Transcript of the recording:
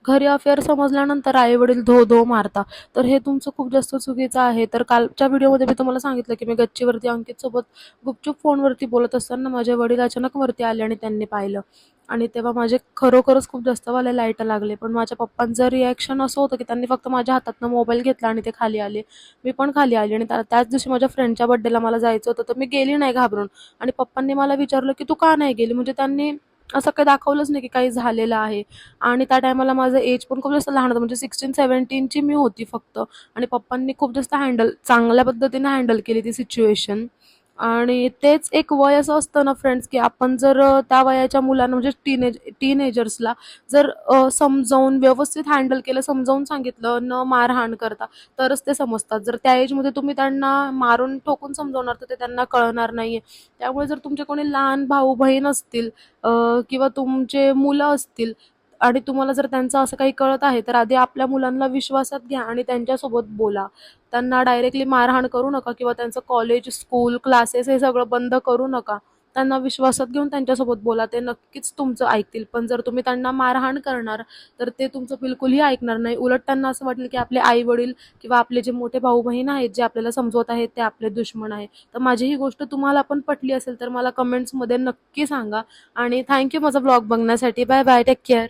घरी अफेअर समजल्यानंतर आई-वडील धो-धो मारता. तर हे तुमचं खूप जास्त चुकीचं आहे. तर कालच्या व्हिडिओमध्ये मी तुम्हाला सांगितलं, की मी गच्चीवरती अंकितसोबत गुपचूप फोनवरती बोलत असताना माझे वडील अचानक वरती आले आणि त्यांनी पाहिलं. आणि तेव्हा माझे खरोखरच खूप जास्त मला लाईट लागले. पण माझ्या पप्पांचं रिएक्शन असं होतं, की त्यांनी फक्त माझ्या हातातनं मोबाईल घेतला आणि ते खाली आले. मी पण खाली आली आणि त्याच दिवशी माझ्या फ्रेंडच्या बर्थडेला मला जायचं होतं, तर मी गेली नाही घाबरून. आणि पप्पांनी मला विचारलं, की "तू का नाही गेली?" म्हणजे त्यांनी असं काही दाखवलंच नाही, की काही झालेलं आहे. आणि त्या टायमाला माझं एज पण खूप जास्त लहान होतं, म्हणजे 16-17 ची मी होती फक्त. आणि पप्पांनी खूप जास्त चांगल्या पद्धतीने हँडल केली ती सिच्युएशन. आणि तेच एक वय असं असतं ना फ्रेंड्स, की आपण जर त्या वयाच्या मुलांना म्हणजे टीनेजर्सला जर समजावून व्यवस्थित हँडल केलं, समजावून सांगितलं, न मारहाण करता, तरच ते समजतात. जर त्या एजमध्ये तुम्ही त्यांना मारून ठोकून समजावणार, तर ते त्यांना कळणार नाहीये. त्यामुळे जर तुमचे कोणी लहान भाऊ-बहीण असतील किंवा तुमचे मुलं असतील आणि तुम्हाला जर त्यांचं असं काही कळत आहे, तर आधी आपल्या मुलांना विश्वासात घ्या आणि त्यांच्यासोबत बोला. त्यांना डायरेक्टली मारहाण करू नका किंवा त्यांचं कॉलेज, स्कूल, क्लासेस हे सगळं बंद करू नका. त्यांना विश्वासात घेऊन त्यांच्यासोबत बोला. ते नक्कीच तुमचं ऐकतील. पण जर तुम्ही त्यांना मारहाण करणार, तर ते तुमचं बिलकुलही ऐकणार नाही. उलट त्यांना असं वाटेल, की आपले आई-वडील किंवा आपले जे मोठे भाऊ-बहीण आहेत, जे आपल्याला समजवत आहेत, ते आपले दुश्मन आहेत. तर माझी ही गोष्ट तुम्हाला पण पटली असेल, तर मला कमेंट्समध्ये नक्की सांगा. आणि थँक माझा ब्लॉग बघण्यासाठी. Bye bye. Take care.